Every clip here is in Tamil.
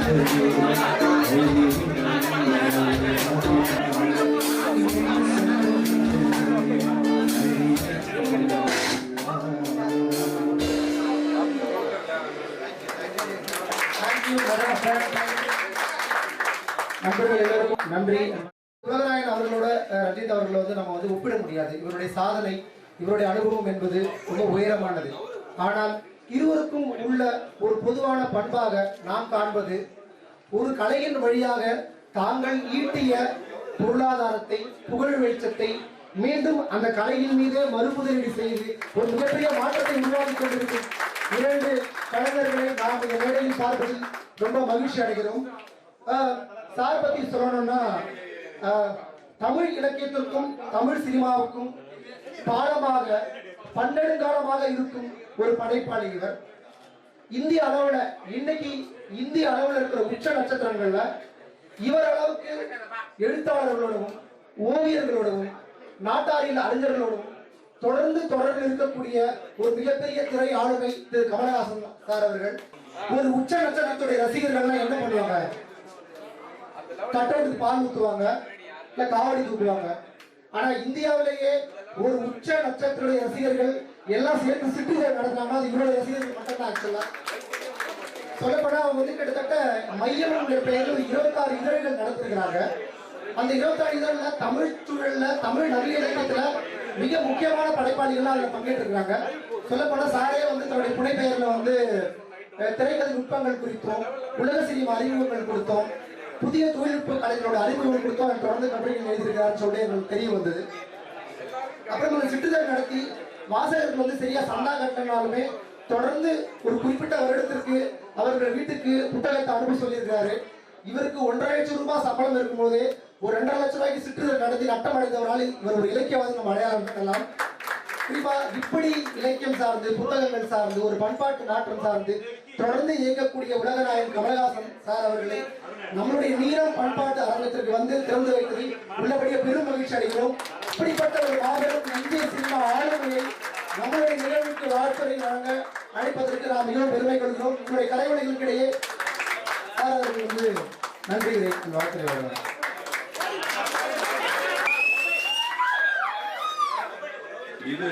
நன்றி. உலகநாயகன் அவர்களோட ரஞ்சித் அவர்களை நம்ம ஒப்பிட முடியாது. இவருடைய சாதனை, இவருடைய அனுபவம் என்பது ரொம்ப உயரமானது. ஆனால் இருவருக்கும் உள்ள ஒரு பொதுவான பண்பாக நாம் காண்பது, ஒரு கலையின் வழியாக தாங்கள் ஈட்டிய பொருளாதாரத்தை, புகழ் வெளிச்சத்தை மீண்டும் அந்த கலையின் மீது மறுபுதலீடு செய்து ஒரு மிகப்பெரிய மாற்றத்தை உருவாக்கி கொண்டிருக்கும் இரண்டு கலைஞர்களை நாம் இந்த மேடையில் பார்ப்பதில் ரொம்ப மகிழ்ச்சி அடைகிறோம். சார் பத்தி சொல்லணும்னா, தமிழ் இலக்கியத்திற்கும் தமிழ் சினிமாவுக்கும் பாடமாக பன்னெடுங்காலமாக இருக்கும் ஒரு படைப்பாளி இவர். இந்திய அளவுல இன்னைக்கு இந்திய அளவுல இருக்கிற உச்ச நட்சத்திரங்கள்ல இவர் அளவுக்கு எழுத்தாளர்களோடவும் ஓவியர்களோடவும் நாட்டாரியல் அறிஞர்களோடவும் தொடர்ந்து இருக்கக்கூடிய ஒரு மிகப்பெரிய திரை ஆளுமை திரு கமலஹாசன் சார் அவர்கள். ஒரு உச்ச நட்சத்திரத்துடைய ரசிகர்கள்லாம் என்ன பண்ணுவாங்க? கட்டவுக்கு பால் ஊத்துவாங்க, இல்ல காவடி தூக்குவாங்க. ஆனா இந்தியாவிலேயே ஒரு உச்ச நட்சத்திர ரசிகர்கள் எல்லாம் சேர்த்து சிட்டிகள் நடந்தாங்கன்னா அது இவருடைய ரசிகர்கள் மட்டும்தான். ஆக்சுவலா சொல்லப்போனா அவங்க கிட்டத்தட்ட மையம் பெயரில் 26 இதழ்கள் நடத்திருக்கிறாங்க. அந்த 26 இதழ்ல தமிழ் சூழல்ல தமிழ் நவீன இலக்கியத்துல மிக முக்கியமான படைப்பாளிகள்லாம் அதுல பங்கேற்றிருக்கிறாங்க. சொல்லப்போனா சாரே தன்னுடைய புனைப்பெயர்ல திரைக்கதை நுட்பங்கள் குறித்தும் உலக சினிமா அறிமுகங்கள் கொடுத்தோம், புதிய தொழில்நுட்ப கலைகளோட அறிமுகம் கொடுத்தோம். தொடர்ந்து கட்டுரைகள் எழுதியிருக்கிறான்னு சொல்லி எங்களுக்கு தெரிய வந்தது. அப்புறம் சிற்றுதல் நடத்தி வாசகர்கள் சரியா சந்தா கட்டினாலுமே தொடர்ந்து ஒரு குறிப்பிட்ட வருடத்திற்கு அவர்கள் வீட்டுக்கு புத்தகத்தை அனுப்பி சொல்லியிருக்கிறாரு. இவருக்கு 1.5 லட்சம் ரூபாய் சம்பளம் இருக்கும்போது ஒரு 2.5 லட்சம் ரூபாய்க்கு சிற்றுதல் நடத்தி நட்டம் அடைந்தவரால் இவர் ஒரு இலக்கியவாதி நம்ம அடையாளம் பண்ணலாம். குறிப்பா இப்படி இலக்கியம் சார்ந்து, புத்தகங்கள் சார்ந்து, ஒரு பண்பாட்டு நாட்டம் சார்ந்து தொடர்ந்து இயங்கக்கூடிய உலகநாயகன் கமலஹாசன் சார் அவர்களை நம்மளுடைய நீரம் பண்பாட்டு அரங்கத்திற்கு திறந்து வைத்ததில் உள்ளபடியே பெரும் மகிழ்ச்சி அடைகிறோம். இப்படிப்பட்ட ஒரு மாபெரும் இந்திய சினிமா ஆளுமையை நம்மளுடைய நிகழ்வுக்கு வாழ்த்துறை வழங்க அழைப்பதற்கு நாம் மிகவும் பெருமை கொள்கிறோம். உங்களுடைய கலைவழிகளுக்கிடையே சார் அவர்கள் நன்றி வாழ்த்துறை வழங்க. இது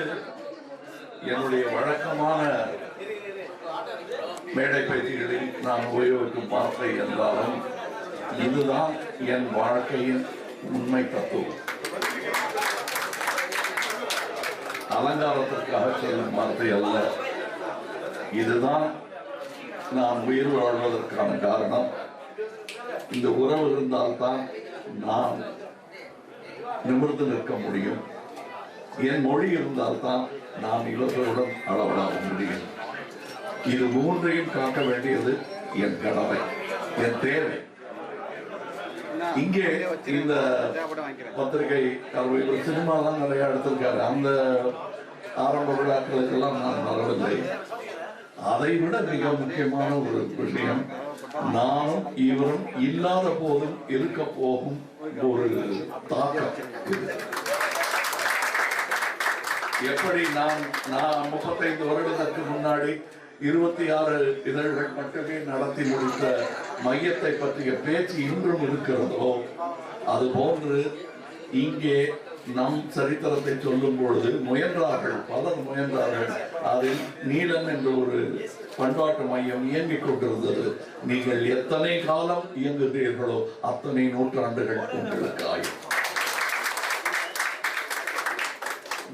என்னுடைய வழக்கமான மேடை பேச்சுகளில் நான் உபயோகிக்கும் வார்த்தை என்றாலும் இதுதான் என் வாழ்க்கையின் உண்மை தத்துவம். அலங்காரத்திற்காக சொல்லும் வார்த்தை அல்ல. இதுதான் நான் உயிர் வாழ்வதற்கான காரணம். இந்த உறவு இருந்தால்தான் நான் நிமிர்ந்து நிற்க முடியும். என் மொழி இருந்தால்தான் நான் இவர்களுடன் அளவலாக முடியும். இது மூன்றையும் காக்க வேண்டியது என் கடமை, என் தேவை. இங்கே இந்த பத்திரிகை சினிமாலாம் நிறைய எடுத்திருக்காரு. அந்த ஆரம்ப விழாக்களுக்கெல்லாம் நான் வரவில்லை. அதை விட மிக முக்கியமான ஒரு விஷயம், நானும் இவரும் இல்லாத போதும் இருக்க போகும் ஒரு தாக்கம். எப்படி நான் 35 வருடத்திற்கு முன்னாடி 26 இதழ்கள் மட்டுமே நடத்தி முடித்த மையத்தை பற்றிய பேச்சு இன்றும் இருக்கிறதோ, அதுபோன்று இங்கே நம் சரித்திரத்தை சொல்லும் பொழுது முயன்றார்கள், பலர் முயன்றார்கள். அதில் நீலம் என்ற ஒரு பண்பாட்டு மையம் இயங்கிக் கொண்டிருந்தது. நீங்கள் எத்தனை காலம் இயங்குகிறீர்களோ அத்தனை நூற்றாண்டுகள் உங்களுக்கு ஆயும்.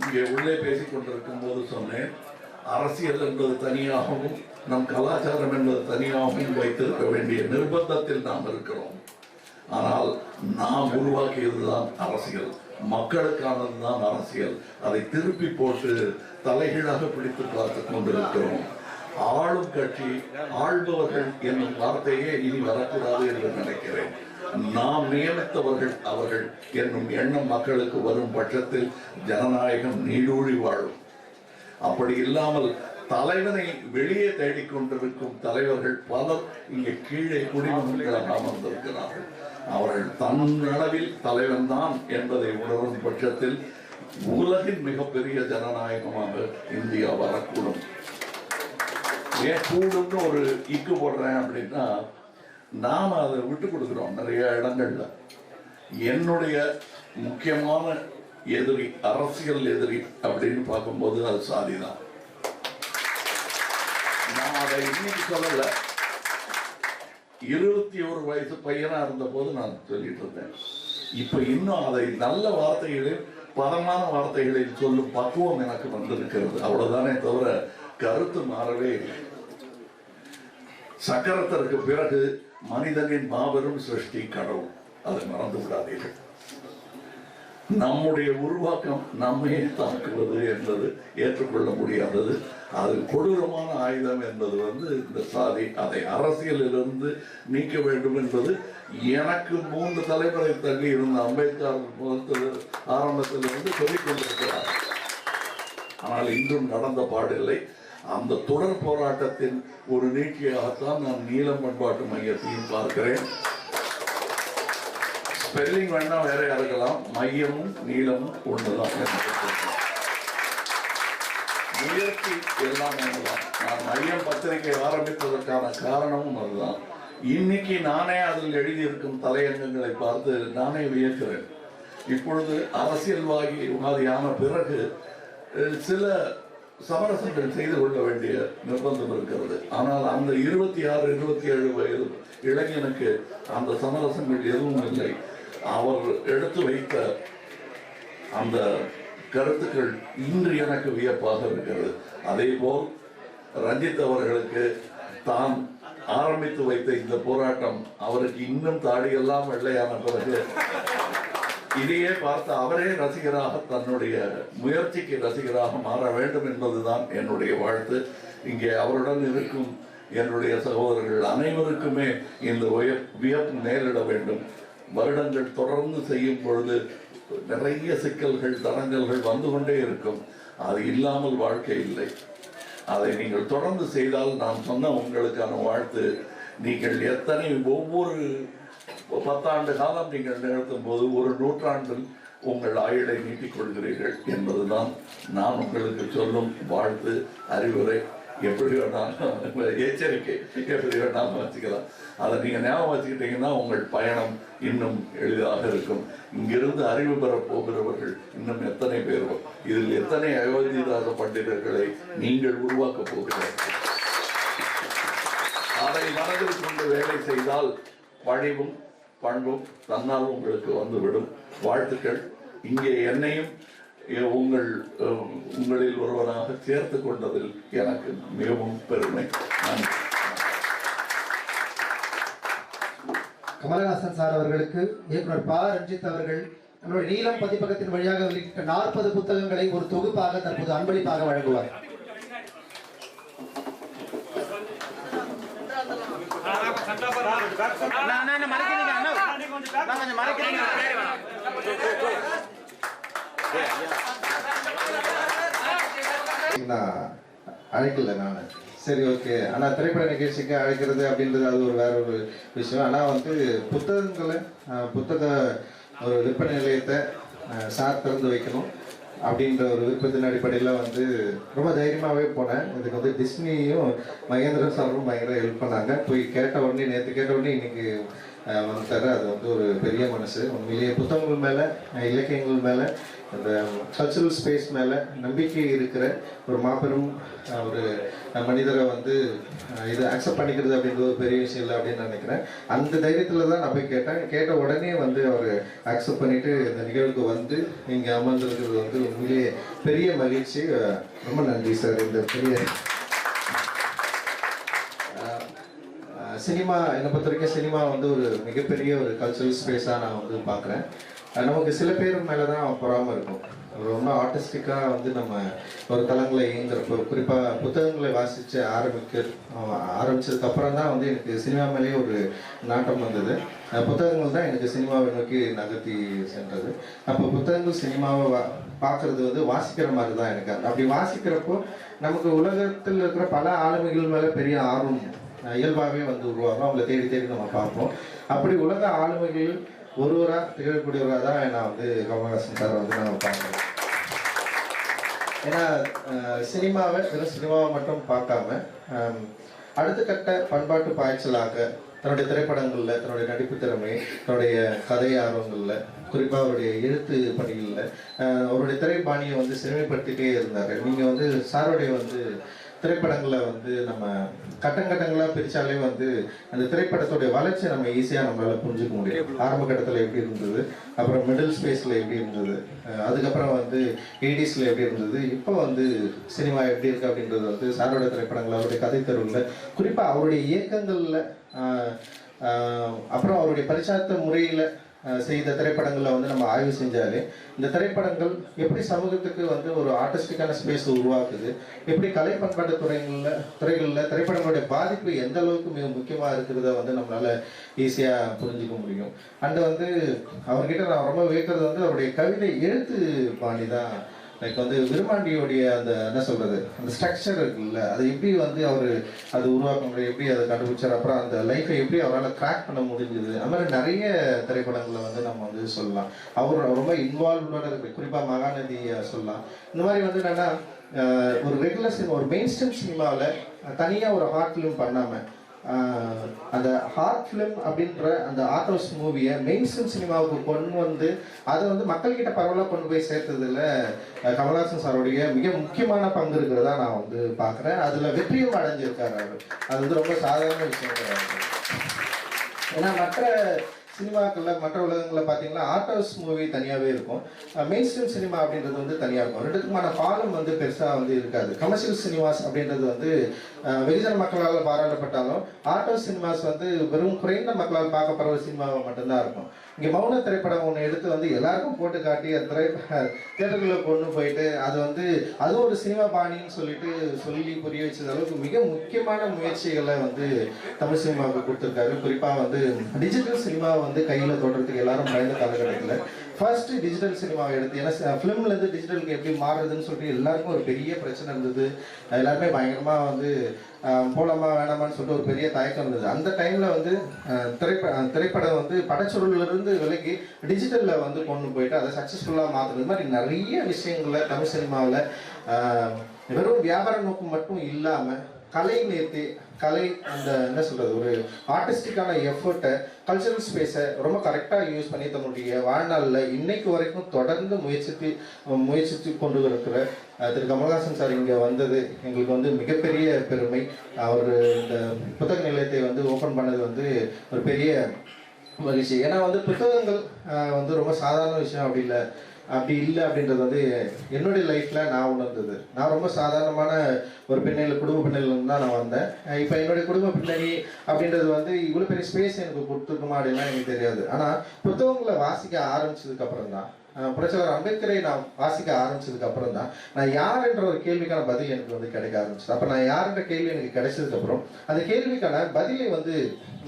இங்கே உள்ளே பேசிக் கொண்டிருக்கும் போது சொன்னேன், அரசியல் என்பது தனியாகவும் நம் கலாச்சாரம் என்பது தனியாகவும் வைத்திருக்க வேண்டிய நிர்பந்தத்தில் நாம் இருக்கிறோம். ஆனால் நாம் உருவாக்கியதுதான் அரசியல், மக்களுக்கானதுதான் அரசியல். அதை திருப்பி போட்டு தலைகீழாக பிடித்து பார்த்து கொண்டிருக்கிறோம். ஆளும் கட்சி, ஆள்பவர்கள் என்னும் வார்த்தையே இனி வரக்கூடாது என்று நினைக்கிறேன். நாம் நியமித்தவர்கள் அவர்கள் என்னும் எண்ணம் மக்களுக்கு வரும் பட்சத்தில் ஜனநாயகம் நீடூழி வாழும். அப்படி இல்லாமல் தலைவனை வெளியே தேடிக்கொண்டிருக்கும் தலைவர்கள் பலர் இங்கே கீழே குடிமகன்களாக அமர்ந்திருக்கிறார்கள். அவர்கள் தன்னளவில் தலைவன் தான் என்பதை உணரும் பட்சத்தில் உலகின் மிகப்பெரிய ஜனநாயகமாக இந்தியா வரக்கூடும். ஏன் கூடும்னு ஒரு இக்கு போடுறேன் அப்படின்னா, நாம் அதை விட்டு கொடுக்குறோம் நிறைய இடங்கள்ல. என்னுடைய முக்கியமான எதிரி, அரசியல் எதிரி அப்படின்னு பார்க்கும்போது அது சாதி தான். நான் அதை இன்னைக்கு சொல்லல, 21 வயசு பையனா இருந்த போது நான் சொல்லிட்டு இருந்தேன். இப்ப இன்னும் அதை நல்ல வார்த்தைகளில், பதமான வார்த்தைகளில் சொல்லும் பக்குவம் எனக்கு வந்திருக்கிறது. அவ்வளவுதானே தவிர கருத்து மாறவே இல்லை. சக்கரத்திற்கு பிறகு மனிதனின் மாபெரும் சிருஷ்டி கடவுள், அதை மறந்து விடாதீர்கள். நம்முடைய உருவாக்கம் நம்மையே தாக்குவது என்பது ஏற்றுக்கொள்ள முடியாதது. அது கொடூரமான ஆயுதம் என்பது இந்த சாதி. அதை அரசியலிலிருந்து நீக்க வேண்டும் என்பது எனக்கு 3 தலைமுறை தள்ளி இருந்த அம்பேத்கர் ஆரம்பத்திலிருந்து சொல்லிக் கொண்டிருக்கிறார். ஆனால் இன்றும் நடந்த பாடில்லை. அந்த தொடர் போராட்டத்தின் ஒரு நீட்சியாகத்தான் நான் நீலம் பண்பாட்டு மையத்தையும் பார்க்கிறேன். ஸ்பெல்லிங் வேணா வேற இருக்கலாம், மையமும் நீளமும் ஒண்ணுதான். முயற்சி எல்லாம் ஒண்ணுதான். நான் மையம் பத்திரிகை ஆரம்பித்ததற்கான காரணமும் அதுதான். இன்னைக்கு நானே அதில் எழுதியிருக்கும் தலையங்கங்களை பார்த்து நானே வியக்கிறேன். இப்பொழுது அரசியல்வாதியான பிறகு சில சமரசங்கள் செய்து கொள்ள வேண்டிய நிர்பந்தம் இருக்கிறது. ஆனால் அந்த 26, 27 வயது இளைஞனுக்கு அந்த சமரசங்கள் எதுவும் இல்லை. அவர் எடுத்து வைத்த அந்த கருத்துக்கள் இன்று எனக்கு வியப்பாக இருக்கிறது. அதே போல் ரஞ்சித் அவர்களுக்கு தான் ஆரம்பித்து வைத்த இந்த போராட்டம் அவருக்கு இன்னும் தாடியெல்லாம் வெள்ளையான பிறகு இதையே பார்த்து அவரே ரசிகராக, தன்னுடைய முயற்சிக்கு ரசிகராக மாற வேண்டும் என்பதுதான் என்னுடைய வாழ்த்து. இங்கே அவருடன் இருக்கும் என்னுடைய சகோதரர்கள் அனைவருக்குமே இந்த வியப்பு நேரிட வேண்டும். வருடங்கள் தொடர்ந்து செய்யும் பொழுது நிறைய சிக்கல்கள், தடங்கல்கள் வந்து கொண்டே இருக்கும். அது இல்லாமல் வாழ்க்கை இல்லை. அதை நீங்கள் தொடர்ந்து செய்தால் நான் சொன்ன உங்களுக்கான வாழ்த்து. நீங்கள் எத்தனை ஒவ்வொரு 10 ஆண்டு காலம் நீங்கள் நிகழ்த்தும் போது ஒரு நூற்றாண்டில் உங்கள் ஆயுளை நீட்டிக் கொள்கிறீர்கள் என்பதுதான் நான் உங்களுக்கு சொல்லும் வாழ்த்து, அறிவுரை. எப்படி வேணாலும் எச்சரிக்கை, எப்படி வேணாலும் வச்சுக்கலாம். அதை நீங்க ஞாபகம் வச்சுக்கிட்டீங்கன்னா உங்கள் பயணம் இன்னும் எளிதாக இருக்கும். இங்கிருந்து அறிவு பெற போகிறவர்கள் இன்னும் எத்தனை பேர், இதில் எத்தனை அயோத்திதாச பண்டிதர்களை நீங்கள் உருவாக்க போகிறீர்கள். அதை மனதில் கொண்டு வேலை செய்தால் பணிவும் பண்பும் தன்னால் உங்களுக்கு வந்துவிடும். வாழ்த்துக்கள். இங்கே என்னையும் உங்களில் ஒருவராக சேர்த்து கொண்டதில் எனக்கு மிகவும் பெருமை. கமலஹாசன் சார் அவர்களுக்கு இயக்குனர் ப. ரஞ்சித் அவர்கள் நம்மளுடைய நீலம் பதிப்பகத்தின் வழியாக வெளியிட்ட 40 புத்தகங்களை ஒரு தொகுப்பாக தற்போது அன்பளிப்பாக வழங்குவார். அழைக்கல நான். சரி, ஓகே. ஆனால் திரைப்பட நிகழ்ச்சிக்கு அழைக்கிறது அப்படின்றது அது வேற ஒரு விஷயம். ஆனால் புத்தக ஒரு விற்பனை நிலையத்தை சார் திறந்து வைக்கணும் அப்படின்ற ஒரு விருப்பத்தின் அடிப்படையில் ரொம்ப தைரியமாகவே போனேன். இதுக்கு டிஸ்னியும் மகேந்திரன் சாரும் பயங்கர ஹெல்ப் பண்ணாங்க. போய் நேற்று கேட்ட உடனே இன்னைக்கு வந்துட்டாரு. அது ஒரு பெரிய மனசு. உண்மையிலேயே புத்தகங்கள் மேலே, இலக்கியங்கள் மேலே, இந்த கல்ச்சுரல் ஸ்பேஸ் மேலே நம்பிக்கை இருக்கிற ஒரு மாபெரும் ஒரு மனிதரை இதை அக்செப்ட் பண்ணிக்கிறது அப்படின்றது ஒரு பெரிய விஷயம் இல்லை அப்படின்னு நினைக்கிறேன். அந்த தைரியத்தில் தான் நான் போய் கேட்ட உடனே அவர் அக்செப்ட் பண்ணிட்டு இந்த நிகழ்வுக்கு இங்கே அமர்ந்திருக்கிறது உண்மையிலேயே பெரிய மகிழ்ச்சி. ரொம்ப நன்றி சார். இந்த பெரிய சினிமா, என்னை பொறுத்த வரைக்கும் சினிமா ஒரு மிகப்பெரிய ஒரு கல்ச்சுரல் ஸ்பேஸாக நான் பார்க்குறேன். நமக்கு சில பேர் மேலே தான் பொறாமல் இருக்கும். ரொம்ப ஆர்டிஸ்டிக்காக நம்ம ஒரு தளங்களை இயங்குறப்போ, குறிப்பாக புத்தகங்களை வாசித்து ஆரம்பித்ததுக்கப்புறம் தான் எனக்கு சினிமா மேலேயே ஒரு நாட்டம் வந்தது. புத்தகங்கள் தான் எனக்கு சினிமாவை நோக்கி நகர்த்தி சென்றது. அப்போ புத்தகங்கள் சினிமாவை பார்க்குறது வாசிக்கிற மாதிரி தான் எனக்கு. அப்படி வாசிக்கிறப்போ நமக்கு உலகத்தில் இருக்கிற பல ஆளுமைகள் மேலே பெரிய ஆர்வம் இயல்பாகவே உருவாகும். அவங்கள தேடி தேடி நம்ம பார்ப்போம். அப்படி உலக ஆளுமைகள் ஒருவராக திகழக்கூடியவராக தான் நான் கமலஹாசன் சார் நான் பார்க்குறேன். ஏன்னா வெறும் சினிமாவை மட்டும் பார்க்காம அடுத்த கட்ட பண்பாட்டு பாய்ச்சலாக தன்னுடைய திரைப்படங்களில் தன்னுடைய நடிப்பு திறமை, தன்னுடைய கதை ஆர்வங்களில், குறிப்பாக அவருடைய எழுத்து பணிகளில் அவருடைய திரைப்பாணியை வந்து செழுமைப்படுத்திட்டே இருந்தார். நீங்கள் வந்து சாருடைய வந்து திரைப்படங்களை வந்து நம்ம கட்டங்கட்டங்களாக பிரித்தாலே வந்து அந்த திரைப்படத்துடைய வளர்ச்சியை நம்ம ஈஸியாக நம்மளால் புரிஞ்சுக்க முடியும். ஆரம்ப கட்டத்தில் எப்படி இருந்தது, அப்புறம் மிடில் ஸ்பேஸில் எப்படி இருந்தது, அதுக்கப்புறம் வந்து 80s எப்படி இருந்தது, இப்போ வந்து சினிமா எப்படி இருக்குது அப்படின்றது வந்து சாரோட திரைப்படங்கள், அவருடைய கதை தெருவில், குறிப்பாக அவருடைய இயக்கங்களில், அப்புறம் அவருடைய பரிச்சார்த்த முறையில் செய்த திரைப்படங்களில் வந்து நம்ம ஆய்வு செஞ்சாலே இந்த திரைப்படங்கள் எப்படி சமூகத்துக்கு வந்து ஒரு ஆர்டிஸ்டிக்கான ஸ்பேஸ் உருவாக்குது, எப்படி கலை பண்பாட்டு துறைகளில் திரைப்படங்களுடைய பாதிப்பு எந்த அளவுக்கு மிக முக்கியமாக இருக்கிறத வந்து நம்மளால் ஈஸியாக புரிஞ்சிக்க முடியும். அண்டு வந்து அவர்கிட்ட நான் ரொம்ப வியக்கிறது வந்து அவருடைய கவிதை எழுத்து பாணி தான். லைக் வந்து விருமாண்டியோடைய அந்த என்ன சொல்கிறது, அந்த ஸ்ட்ரக்சர் இருக்குல்ல, அதை எப்படி வந்து அவர் அது உருவாக்க முடியும், எப்படி அதை கண்டுபிடிச்சார், அப்புறம் அந்த லைஃப்பை எப்படி அவரால் கிராக் பண்ண முடிஞ்சது, அது மாதிரி நிறைய திரைப்படங்களை வந்து நம்ம வந்து சொல்லலாம். அவர் ரொம்ப இன்வால்வ்டோட இருக்கு. குறிப்பாக மகாநதியை சொல்லலாம். இந்த மாதிரி வந்து என்னென்னா ஒரு ரெகுலர் சினிமா, ஒரு மெயின் ஸ்ட்ரீம் சினிமாவில் தனியாக ஒரு ஹார்ட் ஃபிலிம் பண்ணாமல் அந்த ஹார்ட் ஃபிலிம் அப்படின்ற அந்த ஆர்ட் ஹவுஸ் மூவியை மெயின் ஸ்ட்ரீம் சினிமாவுக்கு கொண்டு வந்து அதை வந்து மக்கள்கிட்ட பரவலாக கொண்டு போய் சேர்த்ததில் கமல்ஹாசன் சாருடைய மிக முக்கியமான பங்கு இருக்கிறதா நான் வந்து பார்க்குறேன். அதில் வெற்றியும் அடைஞ்சிருக்காரு அவர். அது வந்து ரொம்ப சாதாரண விஷயம் கிடையாது. ஏன்னா மற்ற சினிமாக்களில், மற்ற உலகங்களில் பார்த்தீங்கன்னா ஆர்ட் ஹவுஸ் மூவி தனியாகவே இருக்கும், மெயின் ஸ்ட்ரீம் சினிமா அப்படின்றது வந்து தனியாக இருக்கும். ரெண்டுத்துக்குமான பாலம் வந்து பெருசாக வந்து இருக்காது. கமர்ஷியல் சினிமாஸ் அப்படின்றது வந்து வெகுஜன மக்களால் பாராட்டப்பட்டாலும் ஆர்ட் ஹவுஸ் சினிமாஸ் வந்து வெறும் குறைந்த மக்களால் பார்க்கப்படுற சினிமாவை மட்டும்தான் இருக்கும். இங்கே மௌன திரைப்படம் ஒன்று எடுத்து வந்து எல்லாருக்கும் போட்டு காட்டி அந்த தியேட்டர்களை கொண்டு போயிட்டு அது வந்து அது ஒரு சினிமா பாணின்னு சொல்லி புரிய வச்சது அளவுக்கு மிக முக்கியமான முயற்சிகளை வந்து தமிழ் சினிமாவுக்கு கொடுத்துருக்காரு. குறிப்பாக வந்து டிஜிட்டல் சினிமாவை வந்து கையில் தொடுறதுக்கு எல்லாரும் பயந்த காலகட்டத்தில் ஃபர்ஸ்ட் டிஜிட்டல் சினிமாவை எடுத்து, ஏன்னா ஃபிலிம்லேருந்து டிஜிட்டலுக்கு எப்படி மாறுறதுன்னு சொல்லிட்டு எல்லாருக்கும் ஒரு பெரிய பிரச்சனை இருந்தது. எல்லாருமே பயங்கரமாக வந்து போலாமா வேணாமான்னு சொல்லிட்டு ஒரு பெரிய தயக்கம் இருந்தது. அந்த டைமில் வந்து திரைப்படம் வந்து படச்சுருளிலிருந்து விலகி டிஜிட்டலில் வந்து கொண்டு போயிட்டு அதை சக்ஸஸ்ஃபுல்லாக மாற்றுறது மாதிரி நிறைய விஷயங்களை தமிழ் சினிமாவில் வெறும் வியாபார நோக்கம் மட்டும் இல்லாமல் கலை நேர்த்தி, கலை அந்த என்ன சொல்கிறது, ஒரு ஆர்டிஸ்டிக்கான எஃபர்ட்டை, கல்ச்சரல் ஸ்பேஸை ரொம்ப கரெக்டாக யூஸ் பண்ணி தன்னுடைய வாழ்நாளில் இன்னைக்கு வரைக்கும் தொடர்ந்து முயற்சித்து கொண்டு இருக்கிற திரு கமல்ஹாசன் சார் இங்கே வந்தது எங்களுக்கு வந்து மிகப்பெரிய பெருமை. அவர் இந்த புத்தக நிலையத்தை வந்து ஓப்பன் பண்ணது வந்து ஒரு பெரிய மகிழ்ச்சி. ஏன்னா வந்து புத்தகங்கள் வந்து ரொம்ப சாதாரண விஷயம் அப்படி இல்லை அப்படின்றது வந்து என்னுடைய லைஃப்பில் நான் உணர்ந்தது. நான் ரொம்ப சாதாரணமான ஒரு குடும்ப பின்னணியிலேருந்து தான் நான் வந்தேன். இப்போ என்னுடைய குடும்ப பின்னணி அப்படின்றது வந்து இவ்வளோ பெரிய ஸ்பேஸ் எனக்கு கொடுத்துருக்குமா அப்படின்லாம் எனக்கு தெரியாது. ஆனால் புத்தகங்களை வாசிக்க ஆரம்பிச்சதுக்கப்புறம் தான், புரட்சியாளர் அம்பேத்கரை நான் வாசிக்க ஆரம்பிச்சதுக்கு அப்புறம் தான் நான் யார் என்ற ஒரு கேள்விக்கான பதில் எனக்கு வந்து கிடைக்க ஆரம்பிச்சது. அப்போ நான் யாருன்ற கேள்வி எனக்கு கிடைச்சதுக்கப்புறம் அந்த கேள்விக்கான பதிலை வந்து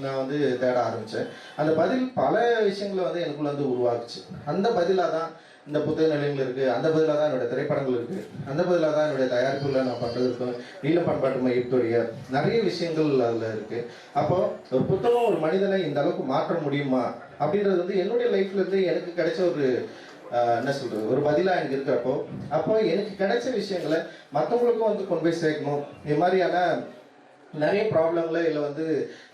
நான் வந்து தேட ஆரம்பித்தேன். அந்த பதில் பல விஷயங்களை வந்து எனக்குள்ள வந்து உருவாக்குச்சு. அந்த பதிலாக தான் இந்த புத்தக நிலையங்கள் இருக்குது, அந்த பதிலாக தான் என்னுடைய திரைப்படங்கள் இருக்குது, அந்த பதிலாக தான் என்னுடைய தயாரிப்புகளை நான் பண்ணுறதுக்கு நீலம் பண்பாட்டு மையத்துடைய நிறைய விஷயங்கள் அதில் இருக்குது. அப்போது ஒரு புத்தகம் ஒரு மனிதனை இந்த அளவுக்கு மாற்ற முடியுமா அப்படின்றது வந்து என்னுடைய லைஃப்லேருந்து எனக்கு கிடைச்ச ஒரு என்ன சொல்கிறது, ஒரு பதிலாக எனக்கு இருக்கிறப்போ அப்போ எனக்கு கிடைச்ச விஷயங்களை மற்றவங்களுக்கும் வந்து கொண்டு போய் சேர்க்கணும். இது மாதிரியான நிறைய ப்ராப்ளம்ல இல்லை வந்து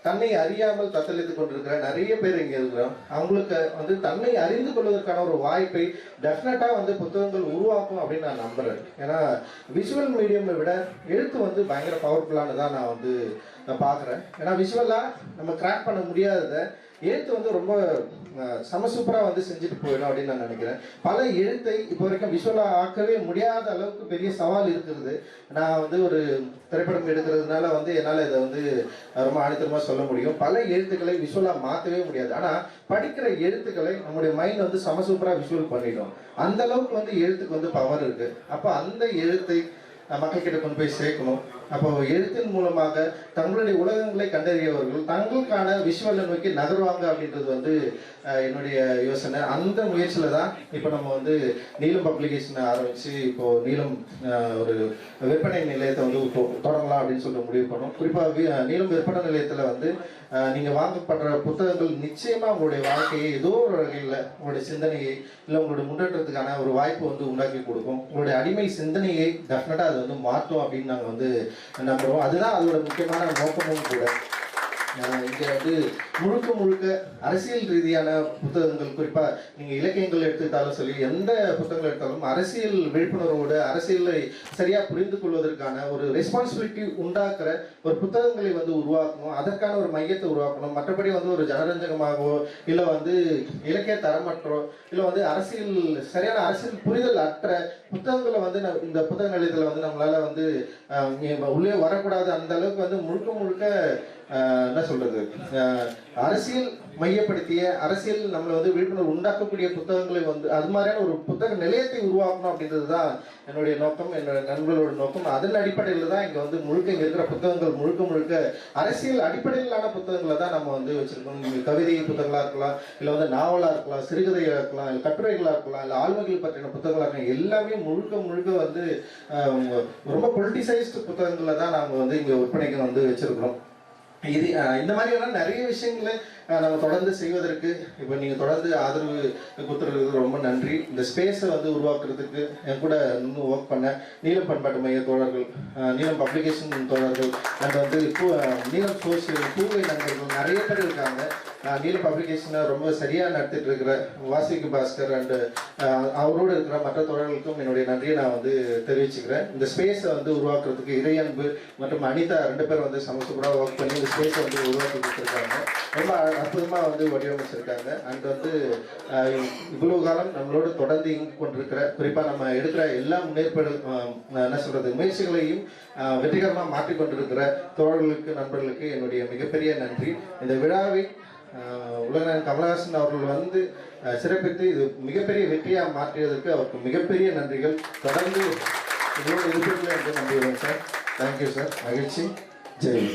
தன்னை அறியாமல் தத்தளித்து கொண்டிருக்கிற நிறைய பேர் இங்கே இருக்கிறோம். அவங்களுக்கு வந்து தன்னை அறிந்து கொள்வதற்கான ஒரு வாய்ப்பை டெஃபினட்டாக வந்து புத்தகங்கள் உருவாக்கும் அப்படின்னு நான் நம்புகிறேன். ஏன்னா விஷுவல் மீடியமை விட எழுத்து வந்து பயங்கர பவர்ஃபுல்லானதான் நான் வந்து பார்க்குறேன். ஏன்னா விஷுவலாக நம்ம கிராக் பண்ண முடியாததை எழுத்து வந்து ரொம்ப சூப்பராக வந்து செஞ்சுட்டு போயிடும் அப்படின்னு நான் நினைக்கிறேன். பல எழுத்தை இப்போ வரைக்கும் விஷுவலாக ஆக்கவே முடியாத அளவுக்கு பெரிய சவால் இருக்கிறது. நான் வந்து ஒரு திரைப்படம் எடுக்கிறதுனால வந்து என்னால் இதை வந்து ரொம்ப ஆணித்தரமாக சொல்ல முடியும். பல எழுத்துக்களை விஷுவலாக மாற்றவே முடியாது. ஆனால் படிக்கிற எழுத்துக்களை நம்முடைய மைண்ட் வந்து சூப்பராக விஷுவல் பண்ணிடும். அந்த அளவுக்கு வந்து எழுத்துக்கு வந்து பவர் இருக்குது. அப்போ அந்த எழுத்தை மக்கள்கிட்ட கொண்டு போய் சேர்க்கணும். அப்போ எழுத்தின் மூலமாக தங்களுடைய உலகங்களை கண்டறியவர்கள் தங்களுக்கான விஷுவலை நோக்கி நகருவாங்க அப்படின்றது வந்து என்னுடைய யோசனை. அந்த முயற்சியில் தான் இப்போ நம்ம வந்து நீலம் பப்ளிகேஷனை ஆரம்பித்து இப்போது நீலம் ஒரு விற்பனை நிலையத்தை வந்து தொடங்கலாம் அப்படின்னு சொல்லிட்டு முடிவு பண்ணோம். குறிப்பாக நீலம் விற்பனை நிலையத்தில் வந்து நீங்கள் வாங்கப்படுற புத்தகங்கள் நிச்சயமாக உங்களுடைய வாழ்க்கையை ஏதோ ஒரு வகையில் உங்களுடைய சிந்தனையை இல்லை உங்களுடைய முன்னேற்றத்துக்கான ஒரு வாய்ப்பு வந்து உண்டாக்கி கொடுக்கும். உங்களுடைய அடிமை சிந்தனையை டெஃபினட்டாக அது வந்து மாற்றும் அப்படின்னு நாங்கள் வந்து நம்புகிறோம். அதுதான் அதோட முக்கியமான நோக்கமும் கூட. இங்கே வந்து முழுக்க முழுக்க அரசியல் ரீதியான புத்தகங்கள், குறிப்பாக நீங்கள் இலக்கியங்கள் எடுத்துக்கிட்டாலும் சொல்லி எந்த புத்தகங்கள் எடுத்தாலும் அரசியல் விழிப்புணர்வோடு அரசியலை சரியாக புரிந்து கொள்வதற்கான ஒரு ரெஸ்பான்சிபிலிட்டி உண்டாக்குற ஒரு புத்தகங்களை வந்து உருவாக்கணும், அதற்கான ஒரு மையத்தை உருவாக்கணும். மற்றபடி வந்து ஒரு ஜனரஞ்சகமாகவோ இல்லை வந்து இலக்கிய தரமற்றோ இல்லை வந்து அரசியல் சரியான அரசியல் புரிதல் அற்ற புத்தகங்களை வந்து இந்த புத்தக நிலையத்தில் வந்து நம்மளால வந்து உள்ளே வரக்கூடாது. அந்த அளவுக்கு வந்து முழுக்க முழுக்க என்ன சொல்றது, அரசியல் மையப்படுத்திய அரசியல் நம்மளை வந்து விழிப்புணர்வு உண்டாக்கக்கூடிய புத்தகங்களை வந்து அது மாதிரியான ஒரு புத்தக நிலையத்தை உருவாக்கணும் அப்படின்றது தான் என்னுடைய நோக்கம், என்னுடைய நண்பர்களோட நோக்கம். அதன் அடிப்படையில் தான் இங்கே வந்து முழுக்க இங்கே இருக்கிற புத்தகங்கள் முழுக்க முழுக்க அரசியல் அடிப்படையிலான புத்தகங்களை தான் நம்ம வந்து வச்சிருக்கோம். கவிதை புத்தகங்களாக இருக்கலாம், இல்லை வந்து நாவலாக இருக்கலாம், சிறுகதையாக இருக்கலாம், இல்லை கட்டுரைகளாக இருக்கலாம், இல்லை ஆழ்மொழிகள் பற்றின புத்தகங்களாக இருக்கலாம், எல்லாமே முழுக்க முழுக்க வந்து ரொம்ப பொலிட்டிசைஸ்டு புத்தகங்களை தான் நாங்கள் வந்து இங்கே விற்பனைக்கு வந்து வச்சிருக்கிறோம். இது இந்த மாதிரியான நிறைய விஷயங்களை நம்ம தொடர்ந்து செய்வதற்கு இப்போ நீங்கள் தொடர்ந்து ஆதரவு கொடுத்துருக்கிறது ரொம்ப நன்றி. இந்த ஸ்பேஸை வந்து உருவாக்குறதுக்கு என் கூட இன்னும் ஒர்க் பண்ண நீலம் பண்பாட்டு மைய தோழர்கள், நீலம் பப்ளிகேஷன் தோழர்கள், அண்ட் வந்து நீலம் சோசியல் பூவை நண்பர்கள் நிறைய பேர் இருக்காங்க. நீலம் பப்ளிகேஷனை ரொம்ப சரியாக நடத்திட்டு இருக்கிற வாசிக்கு பாஸ்கர் அண்டு அவரோடு இருக்கிற மற்ற தோழர்களுக்கும் என்னுடைய நன்றியை நான் வந்து தெரிவிச்சுக்கிறேன். இந்த ஸ்பேஸை வந்து உருவாக்குறதுக்கு இறையன்பு மற்றும் அனிதா 2 பேர் வந்து சமஸ்து கூட ஒர்க் பண்ணி இந்த ஸ்பேஸை வந்து உருவாக்கி கொடுத்துருக்காங்க. ரொம்ப அற்புதமாக வந்து வடிவமைச்சிருக்காங்க. அண்ட் வந்து இவ்வளவு காலம் நம்மளோடு தொடர்ந்து இயங்கி கொண்டிருக்கிற, குறிப்பாக நம்ம எடுக்கிற எல்லா என்ன சொல்றது முயற்சிகளையும் வெற்றிகரமாக மாற்றிக்கொண்டிருக்கிற தோழர்களுக்கு, நண்பர்களுக்கு என்னுடைய மிகப்பெரிய நன்றி. இந்த விழாவை உலகநாயகன் கமலஹாசன் அவர்கள் வந்து சிறப்பித்து இது மிகப்பெரிய வெற்றியாக மாற்றியதற்கு அவருக்கு மிகப்பெரிய நன்றிகள். தொடர்ந்து இவ்வளோ இருப்பீர்கள் என்று நம்புகிறேன் சார். Thank you sir. மகிழ்ச்சி. ஜெய்.